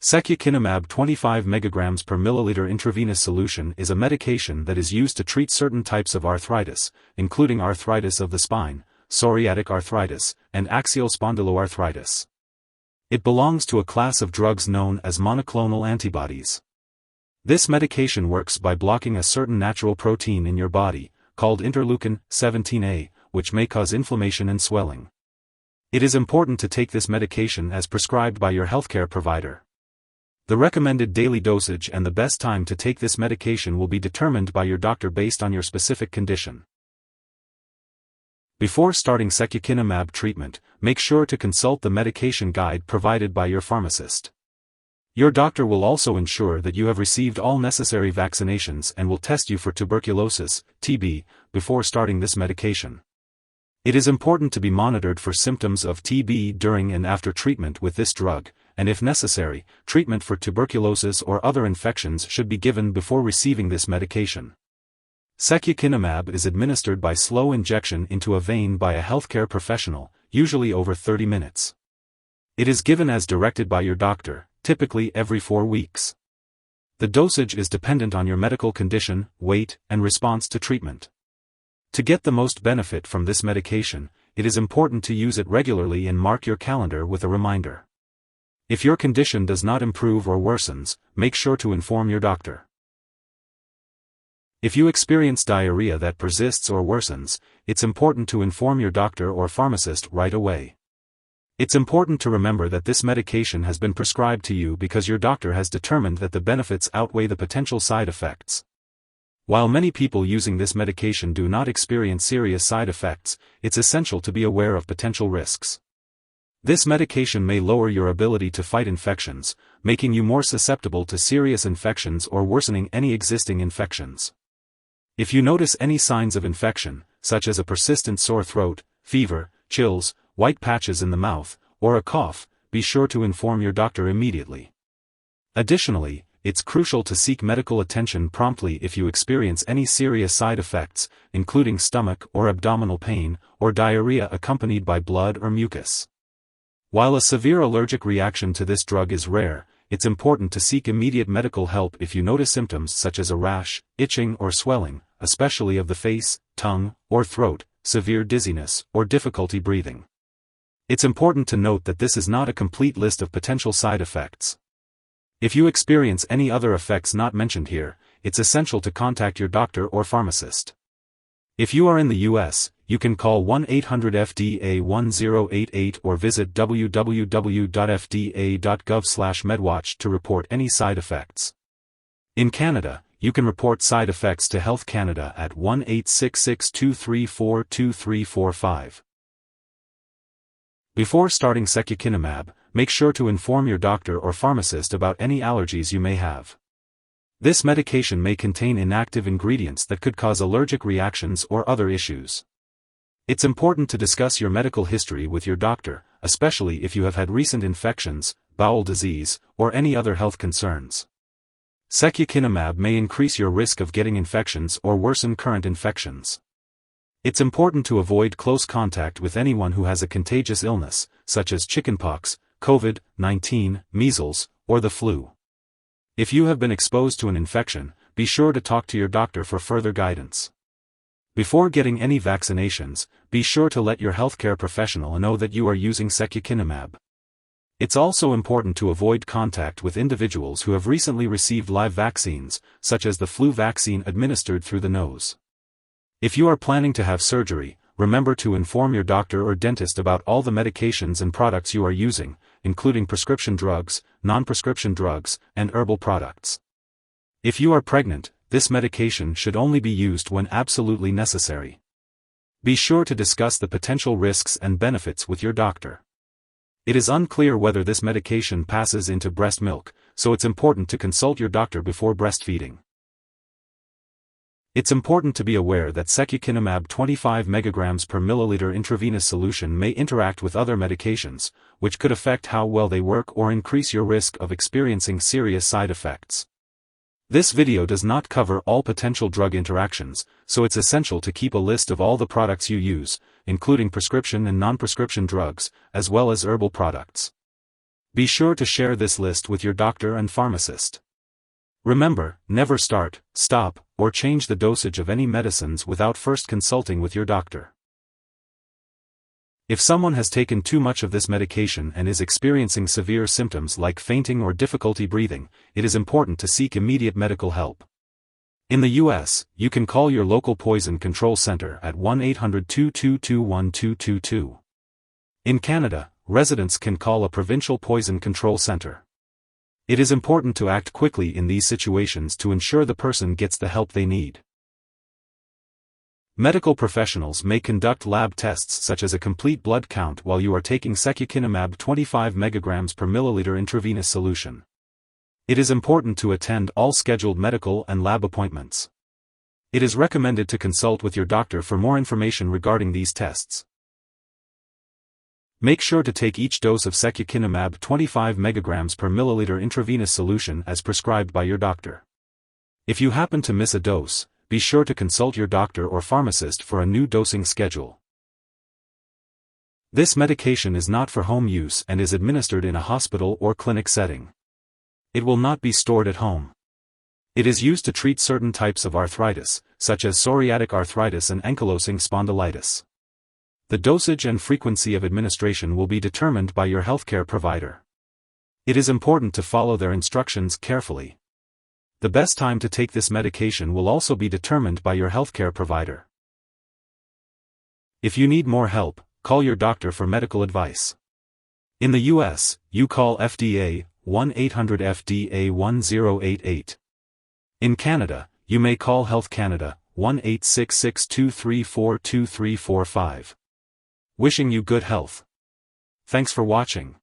Secukinumab 25 mg per milliliter intravenous solution is a medication that is used to treat certain types of arthritis, including arthritis of the spine, psoriatic arthritis, and axial spondyloarthritis. It belongs to a class of drugs known as monoclonal antibodies. This medication works by blocking a certain natural protein in your body, called interleukin-17A, which may cause inflammation and swelling. It is important to take this medication as prescribed by your healthcare provider. The recommended daily dosage and the best time to take this medication will be determined by your doctor based on your specific condition. Before starting secukinumab treatment, make sure to consult the medication guide provided by your pharmacist. Your doctor will also ensure that you have received all necessary vaccinations and will test you for tuberculosis, TB, before starting this medication. It is important to be monitored for symptoms of TB during and after treatment with this drug, and if necessary, treatment for tuberculosis or other infections should be given before receiving this medication. Secukinumab is administered by slow injection into a vein by a healthcare professional, usually over 30 minutes. It is given as directed by your doctor, typically every 4 weeks. The dosage is dependent on your medical condition, weight, and response to treatment. To get the most benefit from this medication, it is important to use it regularly and mark your calendar with a reminder. If your condition does not improve or worsens, make sure to inform your doctor. If you experience diarrhea that persists or worsens, it's important to inform your doctor or pharmacist right away. It's important to remember that this medication has been prescribed to you because your doctor has determined that the benefits outweigh the potential side effects. While many people using this medication do not experience serious side effects, it's essential to be aware of potential risks. This medication may lower your ability to fight infections, making you more susceptible to serious infections or worsening any existing infections. If you notice any signs of infection, such as a persistent sore throat, fever, chills, white patches in the mouth, or a cough, be sure to inform your doctor immediately. Additionally, it's crucial to seek medical attention promptly if you experience any serious side effects, including stomach or abdominal pain, or diarrhea accompanied by blood or mucus. While a severe allergic reaction to this drug is rare, it's important to seek immediate medical help if you notice symptoms such as a rash, itching or swelling, especially of the face, tongue, or throat, severe dizziness, or difficulty breathing. It's important to note that this is not a complete list of potential side effects. If you experience any other effects not mentioned here, it's essential to contact your doctor or pharmacist. If you are in the U.S., you can call 1-800-FDA-1088 or visit www.fda.gov/medwatch to report any side effects. In Canada, you can report side effects to Health Canada at 1-866-234-2345. Before starting secukinumab, make sure to inform your doctor or pharmacist about any allergies you may have. This medication may contain inactive ingredients that could cause allergic reactions or other issues. It's important to discuss your medical history with your doctor, especially if you have had recent infections, bowel disease, or any other health concerns. Secukinumab may increase your risk of getting infections or worsen current infections. It's important to avoid close contact with anyone who has a contagious illness, such as chickenpox, COVID-19, measles, or the flu. If you have been exposed to an infection, be sure to talk to your doctor for further guidance. Before getting any vaccinations, be sure to let your healthcare professional know that you are using secukinumab. It's also important to avoid contact with individuals who have recently received live vaccines, such as the flu vaccine administered through the nose. If you are planning to have surgery, remember to inform your doctor or dentist about all the medications and products you are using, including prescription drugs, non-prescription drugs, and herbal products. If you are pregnant, this medication should only be used when absolutely necessary. Be sure to discuss the potential risks and benefits with your doctor. It is unclear whether this medication passes into breast milk, so it's important to consult your doctor before breastfeeding. It's important to be aware that secukinumab 25 mg per milliliter intravenous solution may interact with other medications, which could affect how well they work or increase your risk of experiencing serious side effects. This video does not cover all potential drug interactions, so it's essential to keep a list of all the products you use, including prescription and non-prescription drugs, as well as herbal products. Be sure to share this list with your doctor and pharmacist. Remember, never start, stop, or change the dosage of any medicines without first consulting with your doctor. If someone has taken too much of this medication and is experiencing severe symptoms like fainting or difficulty breathing, it is important to seek immediate medical help. In the U.S., you can call your local poison control center at 1-800-222-1222. In Canada, residents can call a provincial poison control center. It is important to act quickly in these situations to ensure the person gets the help they need. Medical professionals may conduct lab tests such as a complete blood count while you are taking Secukinumab 25 mg per milliliter intravenous solution. It is important to attend all scheduled medical and lab appointments. It is recommended to consult with your doctor for more information regarding these tests. Make sure to take each dose of Secukinumab 25 mg per milliliter intravenous solution as prescribed by your doctor. If you happen to miss a dose, be sure to consult your doctor or pharmacist for a new dosing schedule. This medication is not for home use and is administered in a hospital or clinic setting. It will not be stored at home. It is used to treat certain types of arthritis, such as psoriatic arthritis and ankylosing spondylitis. The dosage and frequency of administration will be determined by your healthcare provider. It is important to follow their instructions carefully. The best time to take this medication will also be determined by your healthcare provider. If you need more help, call your doctor for medical advice. In the U.S., you call FDA 1-800-FDA-1088. In Canada, you may call Health Canada 1-866-234-2345. Wishing you good health. Thanks for watching.